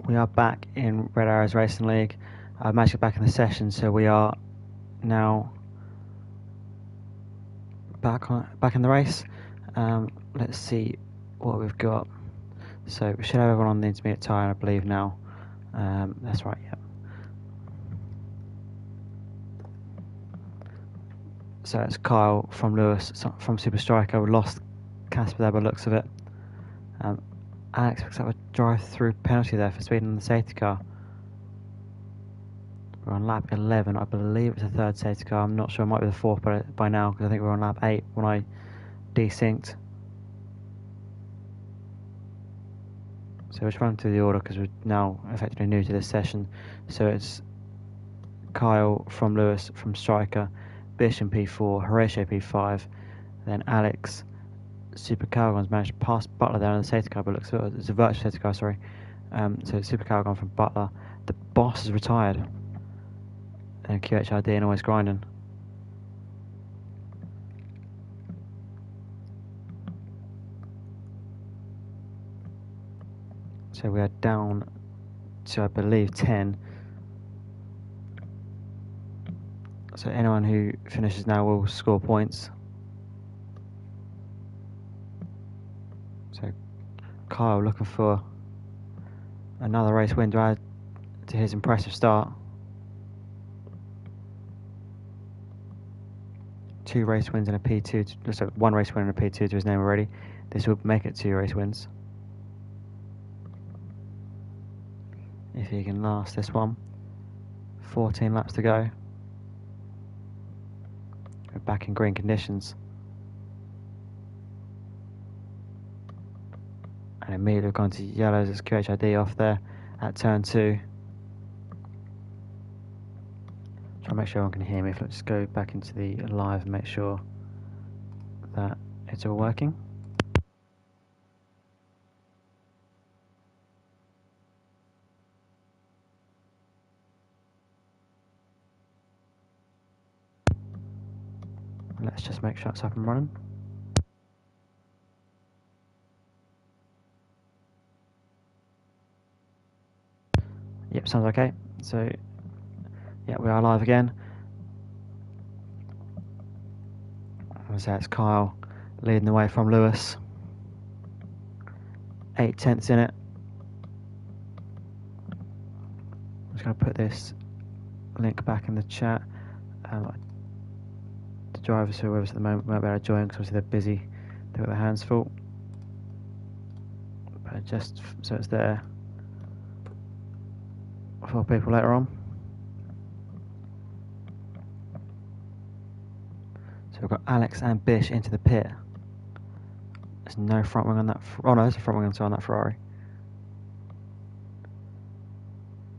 We are back in Red Arrows Racing League. I've managed to get back in the session, so we are now back in the race. Let's see what we've got. So we should have everyone on the intermediate tyre, I believe now. That's right, yeah. So it's Kyle from Lewis from Super Striker. We lost Casper there by the looks of it. Alex picks up a drive-through penalty there for speeding on the safety car. We're on lap 11, I believe it's the third safety car. I'm not sure, it might be the fourth by now, because I think we're on lap 8 when I desynced. So we're just running through the order because we're now effectively new to this session. So it's Kyle from Lewis from Striker, Bish in P4, Horatio P5, then Alex Super Calgon's managed to pass Butler there on the safety car, but looks it's a virtual safety car, sorry. So Super Calgon from Butler. The boss is retired. And QHRD and always grinding. So we are down to, I believe, 10. So anyone who finishes now will score points. So Kyle looking for another race win to add to his impressive start. 2 race wins and a P2, so 1 race win and a P2 to his name already. This will make it 2 race wins. If he can last this one. 14 laps to go. We're back in green conditions. And immediately we've gone to yellows. It's QHID off there at turn 2. Try to make sure everyone can hear me. Let's go back into the live and make sure that it's all working. Let's just make sure it's up and running. Yep, sounds okay. So, yeah, we are live again. So it's Kyle leading the way from Lewis. 8 tenths in it. I'm just going to put this link back in the chat. The drivers who are with us at the moment won't be able to join because obviously they're busy. They've got their hands full. But just so it's there for people later on. So we've got Alex and Bish into the pit. There's no front wing on that. Oh no, there's a front wing on that Ferrari.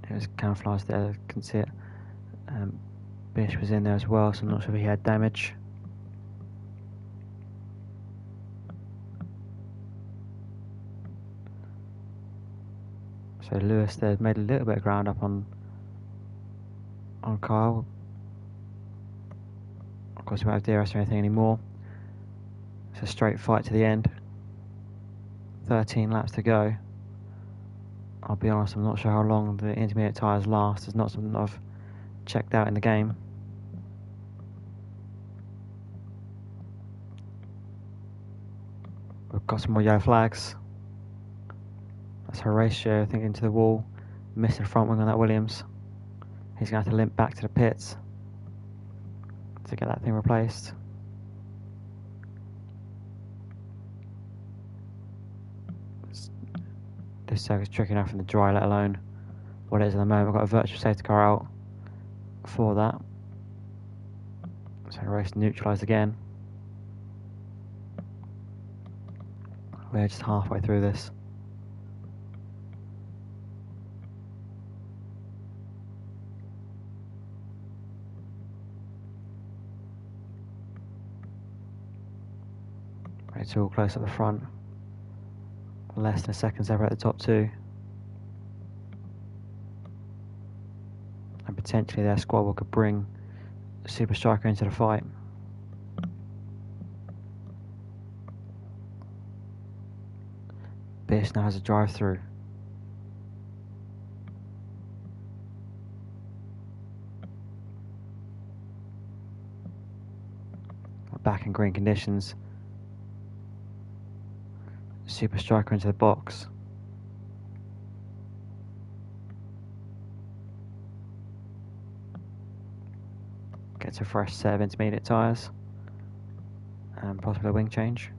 It was camouflaged there, I can see it. Bish was in there as well, so I'm not sure if he had damage. So Lewis there made a little bit of ground up on Kyle. Of course, we won't have DRS or anything anymore. It's a straight fight to the end. 13 laps to go. I'll be honest, I'm not sure how long the intermediate tyres last. It's not something I've checked out in the game. We've got some more yellow flags. That's Horatio, I think, into the wall. Missed the front wing on that Williams. He's going to have to limp back to the pits to get that thing replaced. This circuit's tricky enough in the dry, let alone what it is at the moment. I've got a virtual safety car out for that. So the race neutralised again. We're just halfway through this. It's all close at the front. Less than a second separate at the top 2. And potentially their squad could bring Super Striker into the fight. Bish now has a drive through. green conditions. Super striker into the box. Gets a fresh set of intermediate tyres. And possibly a wing change.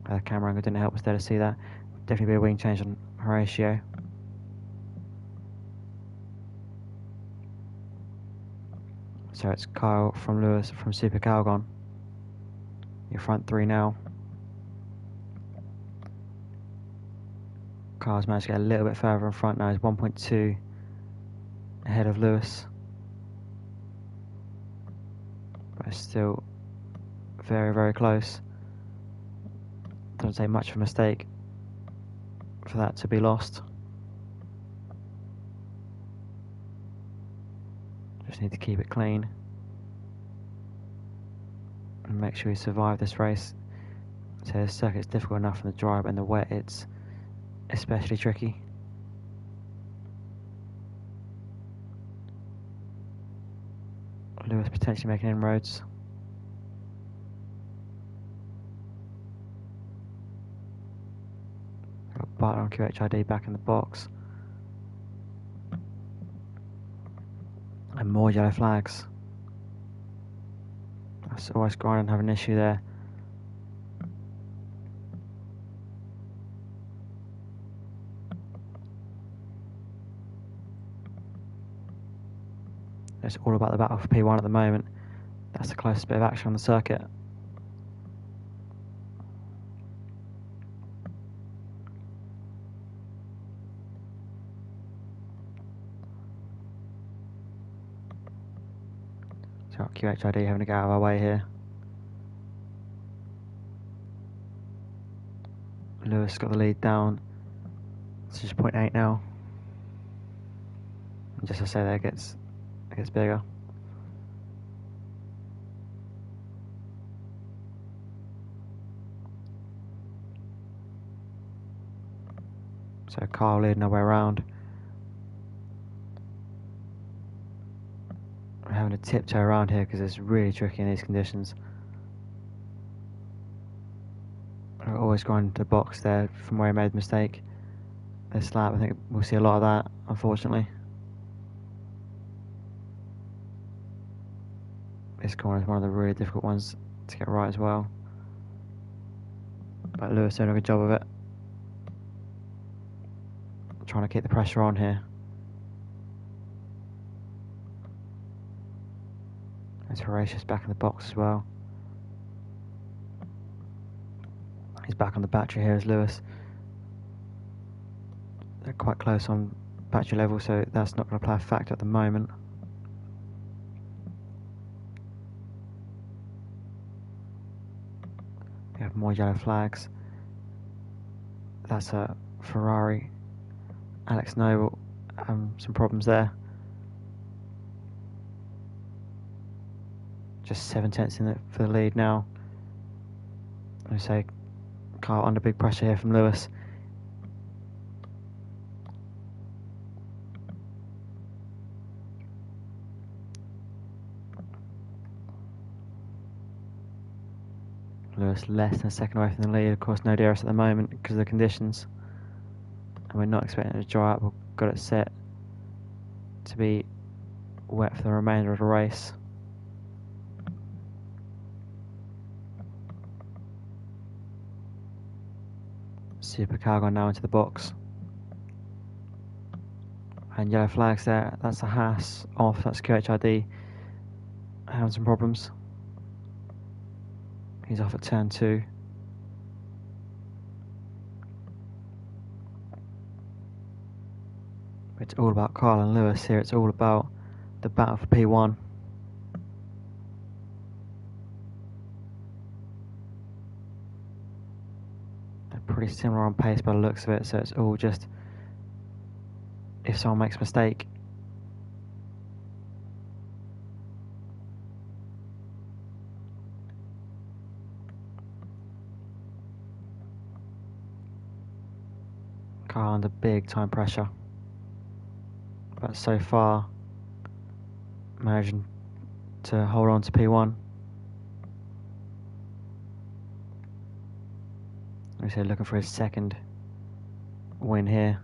The camera angle didn't help us there to see that. Definitely be a wing change on Horatio. So it's Kyle from Lewis from Super Calgon. Your front three now. Kyle's managed to get a little bit further in front now. He's 1.2 ahead of Lewis. But it's still very, very close. Doesn't take much of a mistake for that to be lost. Just need to keep it clean and make sure we survive this race. So the circuit's difficult enough in the dry, but in the wet it's especially tricky. Lewis potentially making inroads. Got Bartlett on QHID back in the box. And more yellow flags. That's always grinding, have an issue there. It's all about the battle for P1 at the moment. That's the closest bit of action on the circuit. So QHID having to get out of our way here. Lewis got the lead down. It's just 0.8 now. And just to say that it gets bigger. So Kyle leading our way around. We're having to tiptoe around here because it's really tricky in these conditions. We're always going to the box there from where he made the mistake. This lap, I think we'll see a lot of that, unfortunately. This corner is one of the really difficult ones to get right as well. But Lewis doing a good job of it. Trying to keep the pressure on here. There's Horatius back in the box as well. He's back on the battery here as Lewis. They're quite close on battery level, so that's not going to play a factor at the moment. We have more yellow flags. That's a Ferrari. Alex Noble, some problems there. Just 7 tenths in it for the lead now. I say Kyle under big pressure here from Lewis. Lewis less than a second away from the lead. Of course, no DRS at the moment because of the conditions. And we're not expecting it to dry up. We've got it set to be wet for the remainder of the race. Super Calgon now into the box. And yellow flags there. That's a Haas off. That's QHID. Having some problems. He's off at turn 2. It's all about Kyle and Lewis here. It's all about the battle for P1. They're pretty similar on pace by the looks of it, so it's all just if someone makes a mistake. Kyle under big time pressure. But so far, managing to hold on to P1. Like I said, looking for his second win here.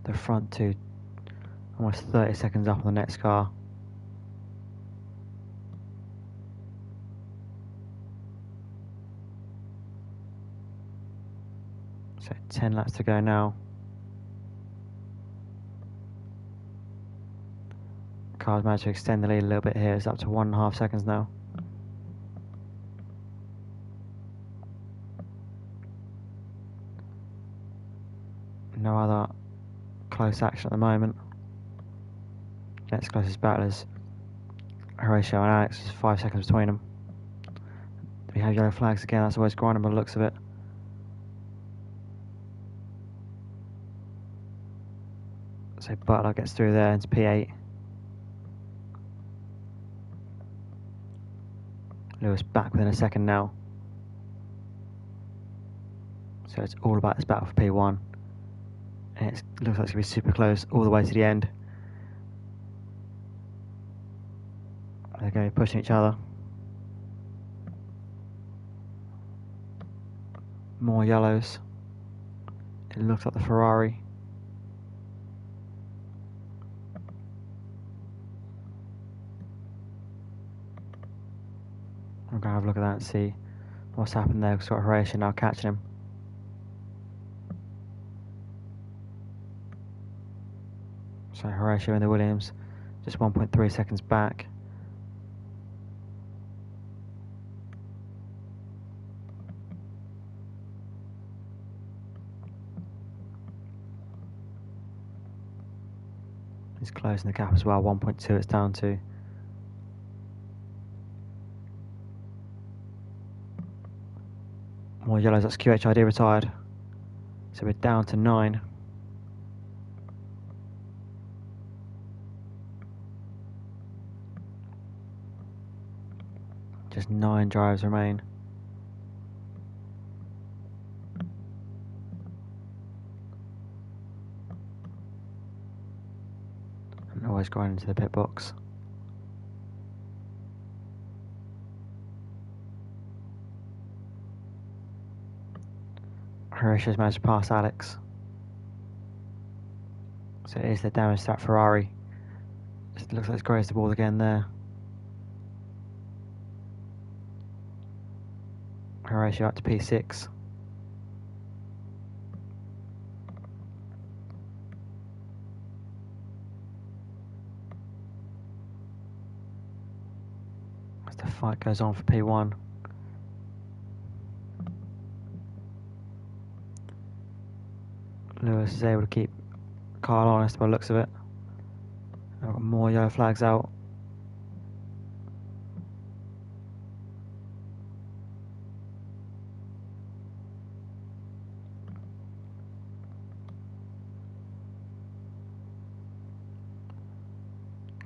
The front two, almost 30 seconds up on the next car. So 10 laps to go now. Car's managed to extend the lead a little bit here. It's up to 1.5 seconds now. No other close action at the moment. Next closest battle is Horatio and Alex. There's 5 seconds between them. We have yellow flags again. That's always grinding by the looks of it. So Butler gets through there into P8. Lewis back within a second now. So it's all about this battle for P1. And it looks like it's going to be super close all the way to the end. They're going to be pushing each other. More yellows. It looks like the Ferrari. I'm going to have a look at that and see what's happened there. We've got Horatio now catching him. So Horatio in the Williams, just 1.3 seconds back. He's closing the gap as well, 1.2 it's down to. More yellows, that's QHID retired. So we're down to 9. Just 9 drivers remain. And always going into the pit box. Horatio's managed to pass Alex. So it is the damage to that Ferrari. It looks like it's grazed the ball again there. Horatio up to P6. As the fight goes on for P1. Lewis is able to keep Kyle honest by the looks of it. I've got more yellow flags out.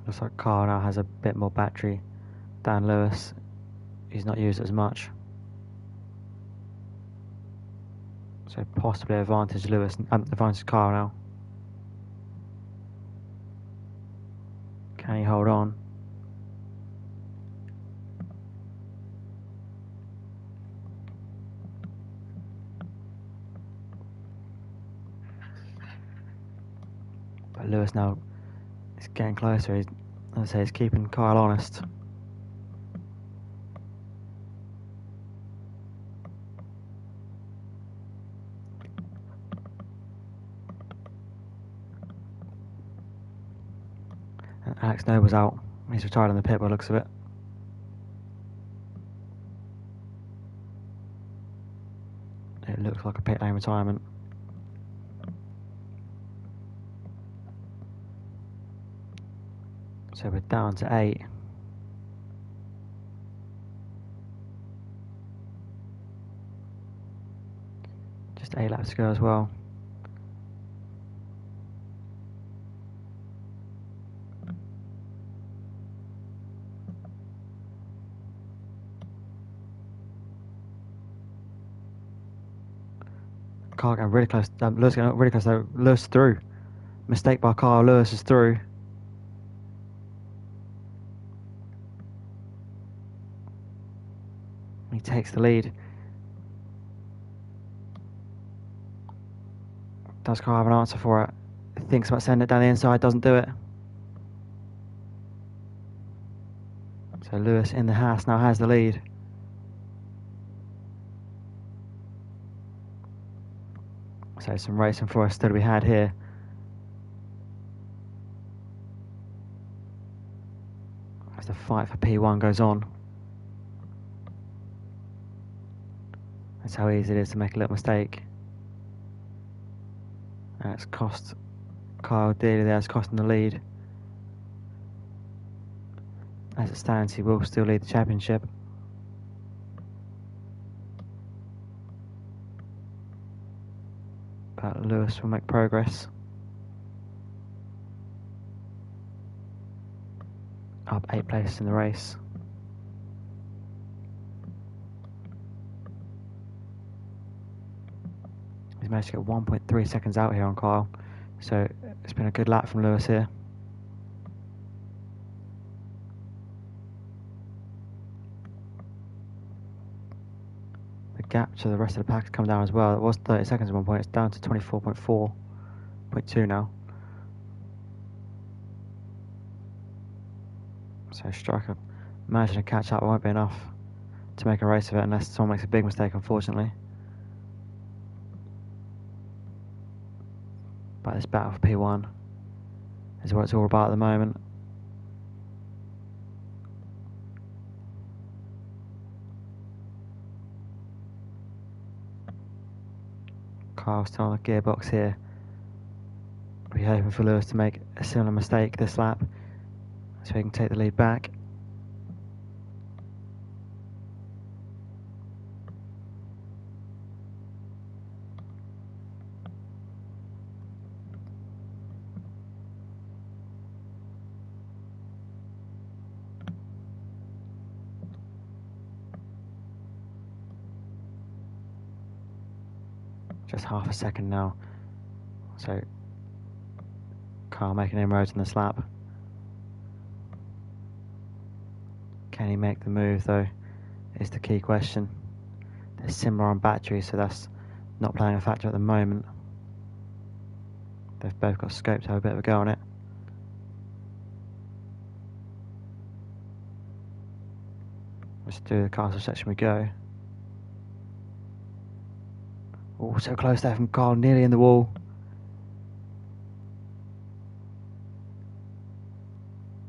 Looks like Kyle now has a bit more battery than Lewis. He's not used it as much. So possibly advantage Lewis, advantage Kyle now. Can he hold on? But Lewis now is getting closer. As I say, he's keeping Kyle honest. And Alex Noble's out. He's retired in the pit by the looks of it. It looks like a pit lane retirement. So we're down to 8. Just 8 laps to go as well. Carl getting really close. Lewis getting really close though. Lewis through. Mistake by Carl. Lewis is through. He takes the lead. Does Kyle have an answer for it? Thinks about sending it down the inside, doesn't do it. So Lewis in the house now has the lead. So some racing for us still to be had here. As the fight for P1 goes on. That's how easy it is to make a little mistake. And it's cost Kyle dearly there, it's costing the lead. As it stands, he will still lead the championship. But Lewis will make progress. Up 8 places in the race. He's managed to get 1.3 seconds out here on Kyle. So it's been a good lap from Lewis here. The gap to the rest of the pack has come down as well. It was 30 seconds at one point. It's down to 24.4.2 now. So Striker managing to catch up. It won't be enough to make a race of it unless someone makes a big mistake, unfortunately. But this battle for P1 is what it's all about at the moment. Kyle's still on the gearbox here. We're hoping for Lewis to make a similar mistake this lap so he can take the lead back. Just half a second now. So Kyle making inroads in this lap. Can he make the move though, is the key question. They're similar on battery, so that's not playing a factor at the moment. They've both got scope to have a bit of a go on it. Let's do the castle section we go. Oh, so close there from Kyle, nearly in the wall.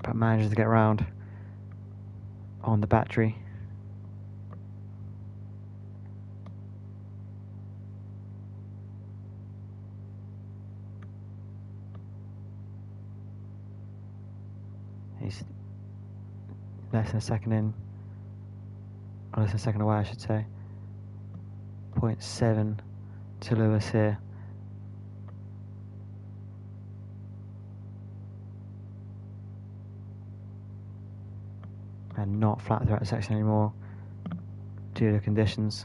But manages to get around on the battery. He's less than a second in, or less than a second away I should say. 0.7 to Lewis here. And not flat throughout the section anymore due to conditions.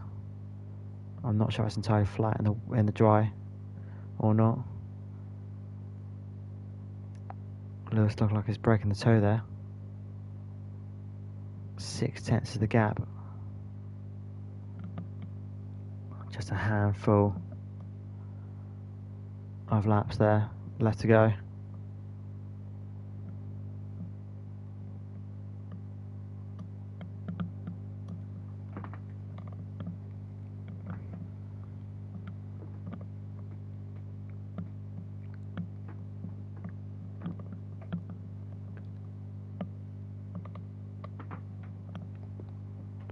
I'm not sure if it's entirely flat in the dry or not. Lewis looks like he's breaking the toe there. 0.6 is the gap. Just a handful of laps there left to go.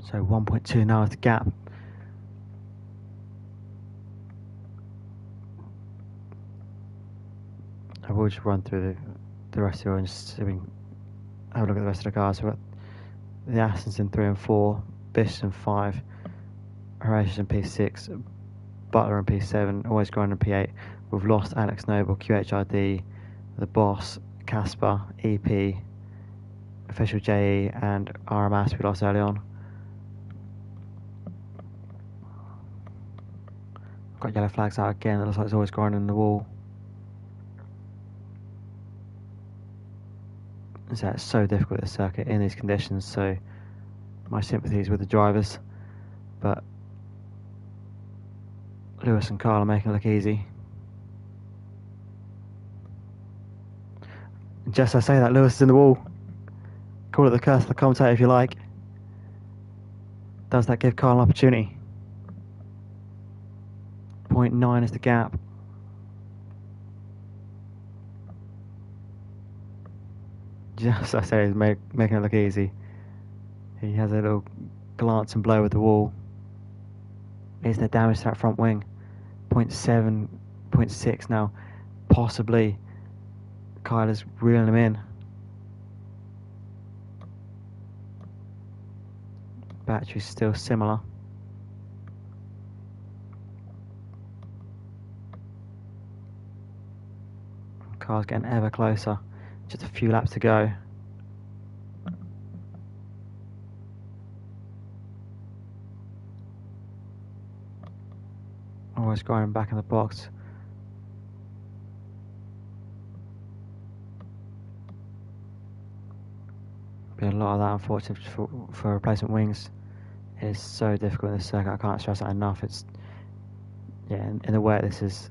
So 1.2 now is the gap. I will just run through the rest of it and just so we can have a look at the rest of the cars. We've got the Astons in 3 and 4, Bishop in 5, Horatius in P6, Butler in P7, Always Grind in P8. We've lost Alex Noble, QHRD, the Boss, Casper, EP, Official JE, and RMS we lost early on. Got yellow flags out again. It looks like it's always grinding the wall. So it's so difficult to circuit in these conditions. So my sympathies with the drivers. but Lewis and Kyle are making it look easy. Just as I say that, Lewis is in the wall. Call it the curse of the commentator if you like. Does that give Kyle an opportunity? 0.9 is the gap. Just as I say, he's making it look easy. He has a little glance and blow with the wall. Is there damage to that front wing? 0.7, 0.6 now. Possibly Kyle is reeling him in. Battery's still similar. Kyle's getting ever closer. Just a few laps to go. Always grinding back in the box. Be a lot of that, unfortunately, for replacement wings. It is so difficult in this circuit. I can't stress that enough. It's in the wet. This is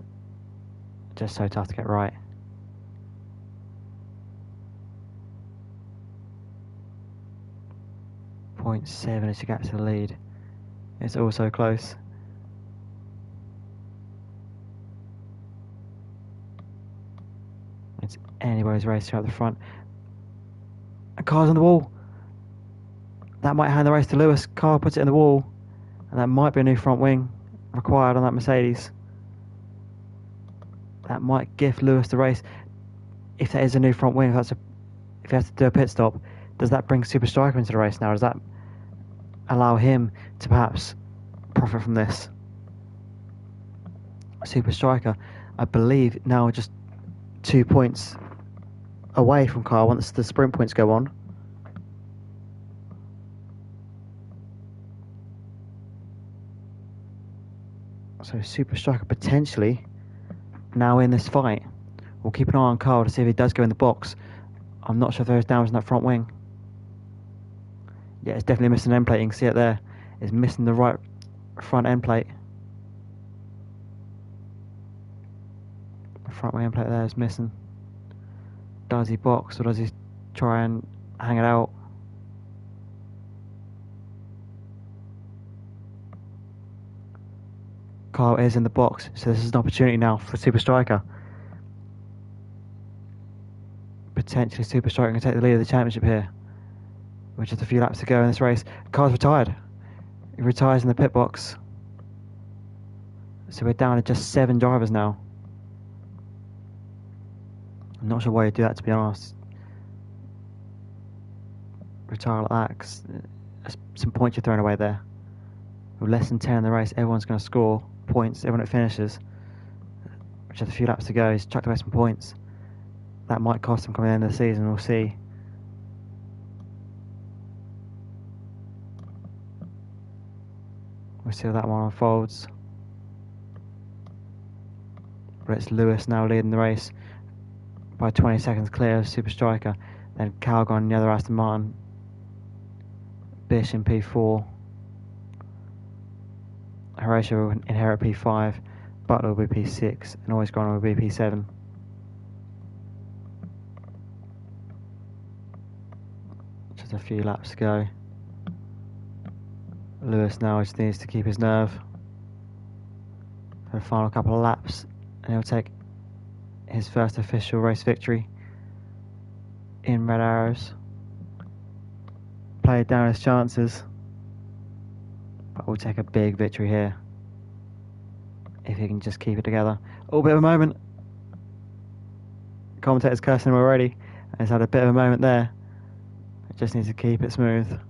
just so tough to get right. 0.7 is your gap to the lead. It's also close. It's anybody's race throughout the front. And Kyle's on the wall. That might hand the race to Lewis. Kyle puts it in the wall, and that might be a new front wing required on that Mercedes. That might gift Lewis the race. If that is a new front wing, if he has to do a pit stop, does that bring Super Striker into the race now? Does that allow him to perhaps profit from this? Super Striker, I believe, now just 2 points away from Kyle once the sprint points go on. So Super Striker potentially now in this fight. We'll keep an eye on Kyle to see if he does go in the box. I'm not sure if there is damage in that front wing. Yeah, it's definitely missing an end plate. You can see it there. It's missing the right front end plate. The front wing end plate there is missing. Does he box or does he try and hang it out? Kyle is in the box, so this is an opportunity now for Super Striker. Potentially Super Striker can take the lead of the championship here. With just a few laps to go in this race. Kyle's retired. He retires in the pit box. So we're down to just 7 drivers now. I'm not sure why you do that, to be honest. Retire like that, because some points you're throwing away there. With less than 10 in the race, everyone's going to score points, everyone that finishes. Just a few laps to go, he's chucked away some points. That might cost him coming in the end of the season, we'll see. We'll see how that one unfolds. But it's Lewis now leading the race by 20 seconds clear of Super Striker. Then Calgon on the other Aston Martin. Bish in P4. Horatio will inherit P5. Butler will be P6. And Always Gone will be P7. Just a few laps to go. Lewis now just needs to keep his nerve for the final couple of laps, and he'll take his first official race victory in Red Arrows. Played down his chances, but we'll take a big victory here if he can just keep it together. Oh, bit of a moment. Commentator's cursing him already, and he's had a bit of a moment there. It just needs to keep it smooth.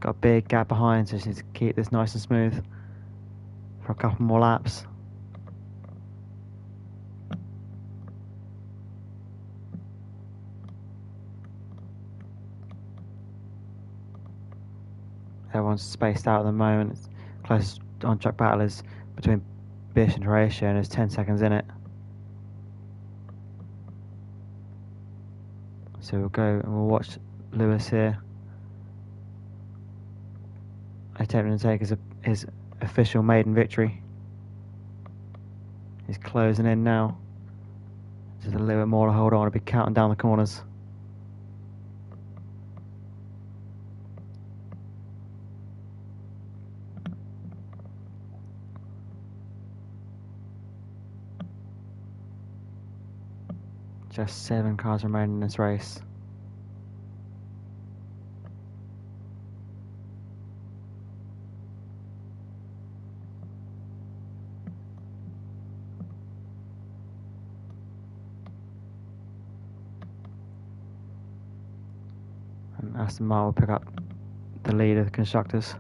Got a big gap behind, so just needs to keep this nice and smooth for a couple more laps. Everyone's spaced out at the moment. Closest on-track battle is between Bish and Horatio, and there's 10 seconds in it. So we'll go and we'll watch Lewis here. attempting to take his official maiden victory. He's closing in now. Just a little bit more to hold on. He'll be counting down the corners. Just 7 cars remaining in this race. And Aston Martin will pick up the lead of the constructors.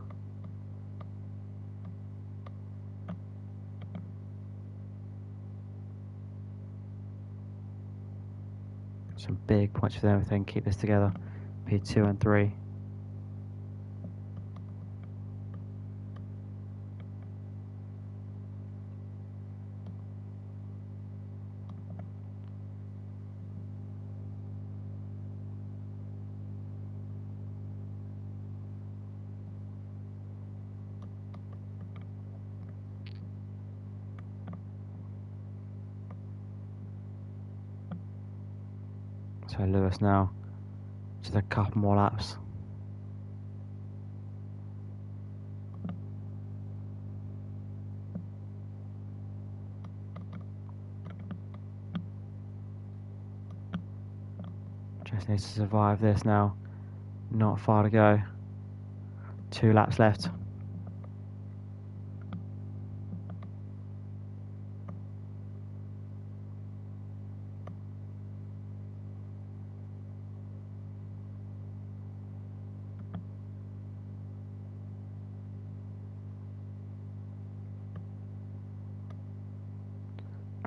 Some big points for them if they can keep this together. P2 and 3. So Lewis now, just a couple more laps. Just needs to survive this now. Not far to go. 2 laps left.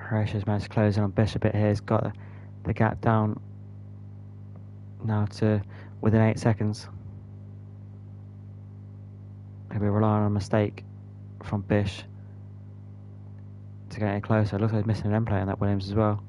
Horatius managed to close in on Bishop a bit here. He's got the gap down now to within 8 seconds. He'll be relying on a mistake from Bish to get it closer. It looks like he's missing an end plate on that Williams as well.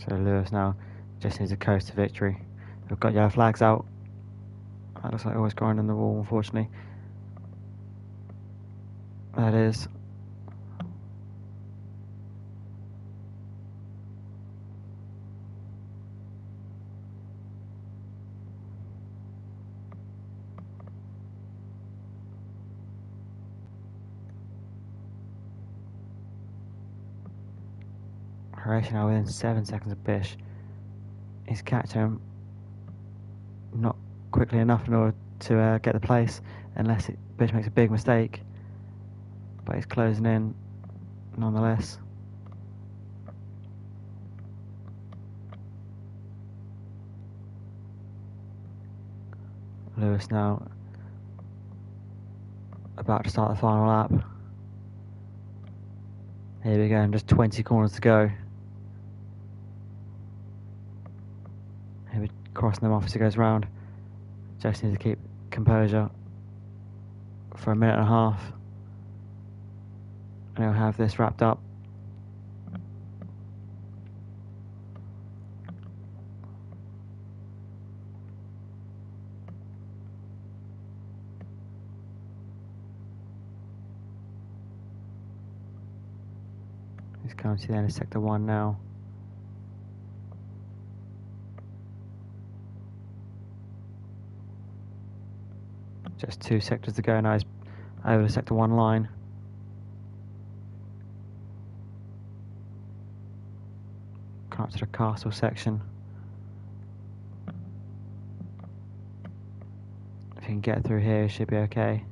So Lewis now just needs a coast to victory. We've got yellow flags out. That looks like always going in the wall, unfortunately. That is. Horatio now within 7 seconds of Bish. He's catching him not quickly enough in order to get the place, unless Bish makes a big mistake. But he's closing in nonetheless. Lewis now about to start the final lap. Here we go, and just 20 corners to go. He'll be crossing them off as he goes round. Just needs to keep composure for a minute and a half. And he'll have this wrapped up. He's coming to the end of sector 1 now. Just 2 sectors to go now. He's over the sector 1 line. Come up to the castle section. If he can get through here, he should be okay.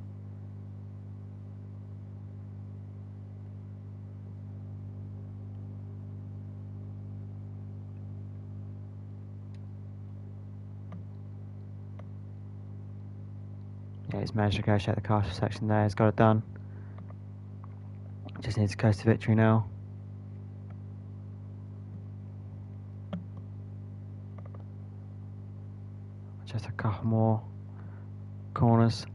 Yeah, he's managed to negotiate the castle section there. He's got it done. Just needs to coast to victory now. Just a couple more corners.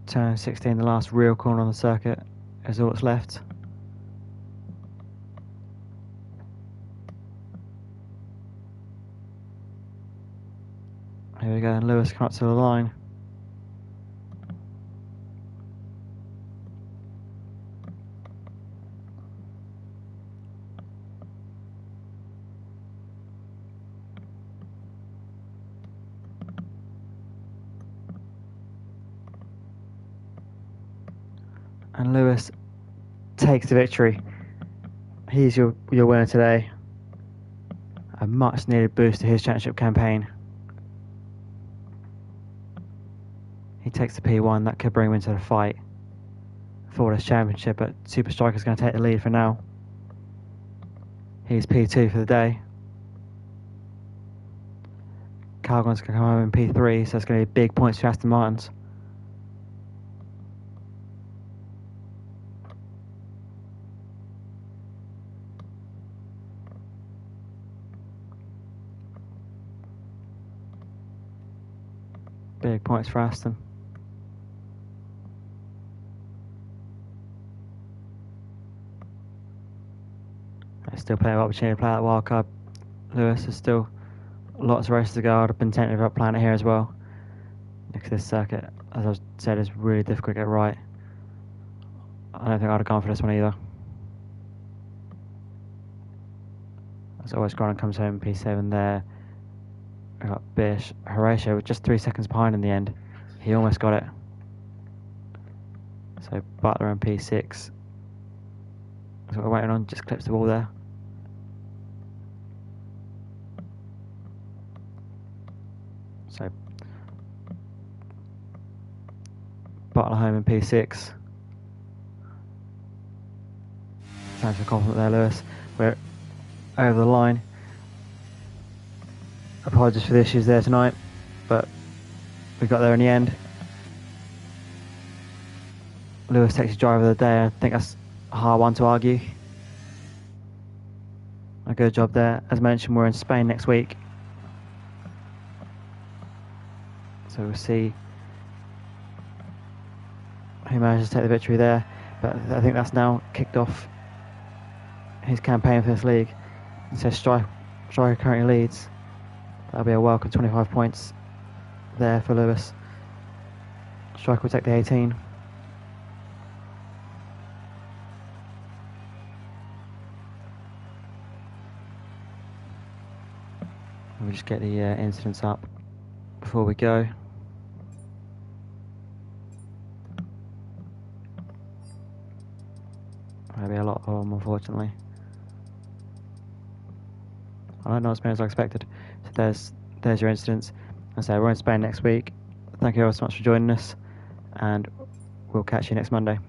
Turn 16, the last real corner on the circuit, is all that's left. Here we go, and Lewis come up to the line. And Lewis takes the victory. He's your winner today. A much needed boost to his championship campaign. He takes the P1, that could bring him into the fight for this championship, but Super Striker's going to take the lead for now. He's P2 for the day. Calgon's going to come home in P3, so it's going to be big points for Aston Martins. Big points for Aston. There's still plenty of opportunity to play that wild card. Lewis, there's still lots of races to go. I'd have been tempted about playing it here as well. Because this circuit, as I said, is really difficult to get right. I don't think I'd have gone for this one either. As always, Grant comes home P7 there. We've got Bish, Horatio with just 3 seconds behind in the end. He almost got it. So Butler and P6. That's what we're waiting on, just clips the ball there. So Butler home in P6. Thanks for confident there, Lewis. We're over the line. Apologies for the issues there tonight, but we got there in the end. Lewis takes his driver of the day. I think that's a hard one to argue. A good job there. As mentioned, we're in Spain next week, so we'll see who manages to take the victory there. But I think that's now kicked off his campaign for this league. So Striker currently leads. That'll be a welcome 25 points there for Lewis. Striker will take the 18. We'll just get the incidents up before we go. There'll be a lot of them, unfortunately. I don't know as many as I expected. So there's your incidents. And so we're in Spain next week. Thank you all so much for joining us, and we'll catch you next Monday.